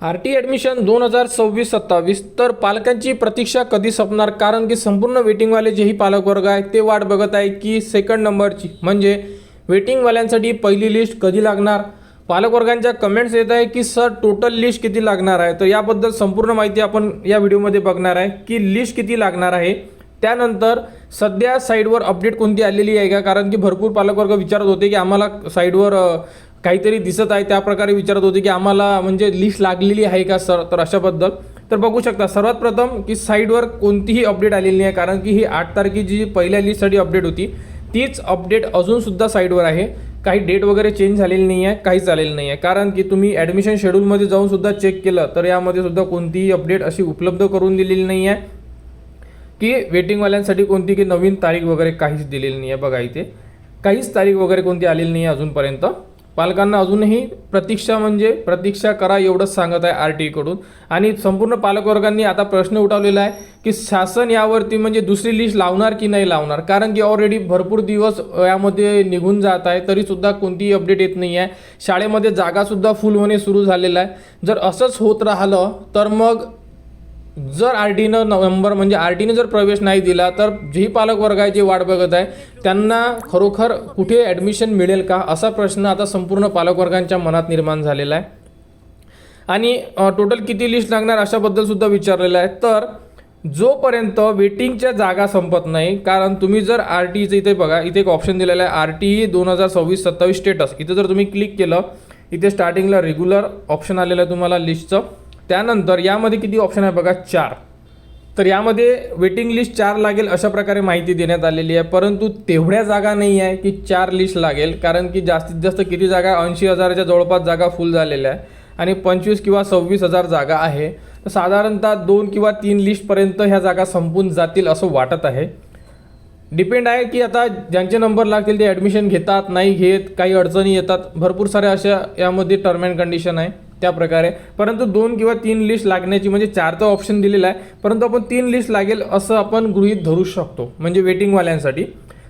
आर.टी. Admission 2026-27 तर पालकांची प्रतीक्षा कधी संपणार? कारण की संपूर्ण वेटिंगवाले जेही पालक वर्ग आहे ते वाट बघत आहे की सेकंड नंबरची म्हणजे वेटिंगवाल्यांसाठी पहिली लिस्ट कधी लागणार. पालकवर्गांच्या कमेंट्स येत आहे की सर टोटल लिस्ट किती लागणार आहे. तर याबद्दल संपूर्ण माहिती आपण या व्हिडिओमध्ये बघणार आहे की लिस्ट किती लागणार आहे. त्यानंतर सध्या साईडवर अपडेट कोणती आलेली आहे का, कारण की भरपूर पालकवर्ग विचारत होते की आम्हाला साईडवर काहीतरी दिसत आहे, त्या प्रकारे विचारत होते की आम्हाला म्हणजे लिस्ट लागलेली आहे का सर. तर अशाबद्दल तर बघू शकता सर्वात प्रथम की साईडवर कोणतीही अपडेट आलेली नाही, कारण की ही 8 तारखेची जी पहिल्या लिस्टसाठी अपडेट होती तीच अपडेट अजूनसुद्धा साईडवर आहे. काही डेट वगैरे चेंज झालेली नाही आहे, काहीच झालेलं नाही आहे. कारण की तुम्ही ॲडमिशन शेड्यूलमध्ये जाऊन सुद्धा चेक केलं तर यामध्ये सुद्धा कोणतीही अपडेट अशी उपलब्ध करून दिलेली नाही आहे की वेटिंगवाल्यांसाठी कोणती की नवीन तारीख वगैरे काहीच दिलेली नाही आहे. बघा इथे काहीच तारीख वगैरे कोणती आलेली नाही आहे अजूनपर्यंत. पालकांना अजूनही प्रतीक्षा करा एवढंच सांगत आहे आर.टी.कडून. आणि संपूर्ण पालकवर्गांनी आता प्रश्न उठवलेला आहे की शासन यावरती म्हणजे दुसरी लिस्ट लावणार की नाही लावणार, कारण की ऑलरेडी भरपूर दिवस यामध्ये निघून जात आहे तरीसुद्धा कोणतीही अपडेट येत नाही आहे. शाळेमध्ये जागासुद्धा फुल होणे सुरू झालेलं आहे. जर असंच होत राहिलं तर मग जर आर.टीनं नंबर म्हणजे आर.टीने जर प्रवेश नाही दिला तर जेही पालकवर्ग आहे जे वाट बघत आहे त्यांना खरोखर कुठे ॲडमिशन मिळेल का, असा प्रश्न आता संपूर्ण पालकवर्गांच्या मनात निर्माण झालेला आहे. आणि टोटल किती लिस्ट लागणार अशाबद्दल सुद्धा विचारलेलं आहे. तर जोपर्यंत वेटिंगच्या जागा संपत नाही, कारण तुम्ही जर आर.टीचं इथे बघा, इथे एक ऑप्शन दिलेला आहे आर.टी 2026-27 स्टेटस. इथे जर तुम्ही क्लिक केलं इथे स्टार्टिंगला रेग्युलर ऑप्शन आलेलं आहे तुम्हाला लिस्टचं. त्यानंतर यामध्ये किती ऑप्शन आहे बघा, 4. तर यामध्ये वेटिंग लिस्ट 4 लागेल अशा प्रकारे माहिती देण्यात आलेली आहे. परंतु तेवढ्या जागा नाही आहे की 4 लिस्ट लागेल, कारण की जास्तीत जास्त किती जागा 80,000च्या जवळपास जागा फुल झालेल्या आहे आणि 25 किंवा 26,000 जागा आहे. तर साधारणतः 2 किंवा 3 लिस्टपर्यंत ह्या जागा संपून जातील असं वाटत आहे. डिपेंड आहे की आता ज्यांचे नंबर लागतील ते ॲडमिशन घेतात नाही घेत, काही अडचणी येतात, भरपूर साऱ्या अशा यामध्ये टर्म अँड कंडिशन आहे त्या प्रकारे. परंतु 2 किंवा 3 लिस्ट लागण्याची म्हणजे 4चा ऑप्शन दिलेला आहे, परंतु आपण 3 लिस्ट लागेल असं आपण गृहीत धरू शकतो म्हणजे वेटिंगवाल्यांसाठी.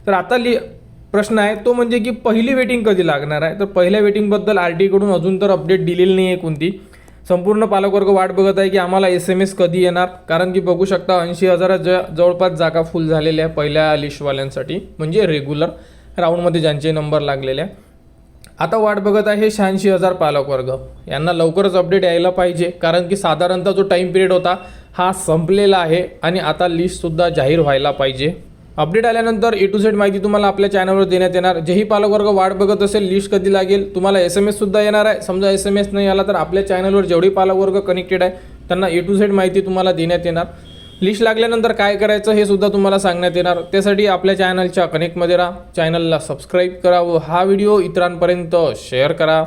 तर आता प्रश्न आहे तो म्हणजे की पहिली वेटिंग कधी लागणार आहे. तर पहिल्या वेटिंगबद्दल आर.टीकडून अजून तर अपडेट दिलेली नाही आहे कोणती. संपूर्ण पालकवर्ग वाट बघत आहे की आम्हाला SMS कधी येणार, कारण की बघू शकता 80,000च्या जवळपास जागा फुल झालेल्या आहे पहिल्या लिस्टवाल्यांसाठी म्हणजे रेग्युलर राऊंडमध्ये ज्यांचे नंबर लागलेले आहे. आता वाट बघत आहे 86,000 पालकवर्ग. यांना लवकरच अपडेट यायला पाहिजे, कारण की साधारणतः जो टाईम पिरियड होता हा संपलेला आहे आणि आता लिस्टसुद्धा जाहीर व्हायला पाहिजे. अपडेट आल्यानंतर A to Z माहिती तुम्हाला आपल्या चॅनलवर देण्यात येणार. जेही पालकवर्ग वाट बघत असेल लिस्ट कधी लागेल तुम्हाला SMS येणार आहे. समजा SMS नाही आला तर आपल्या चॅनलवर जेवढे पालकवर्ग कनेक्टेड आहे त्यांना A to Z माहिती तुम्हाला देण्यात येणार. लिस्ट लागल्यानंतर काय करायचं हे सुद्धा तुम्हाला सांगण्यात येणार. त्यासाठी आपल्या चॅनलच्या कनेक्टमध्ये राहा, चॅनलला सबस्क्राईब करा व हा व्हिडिओ इतरांपर्यंत शेअर करा.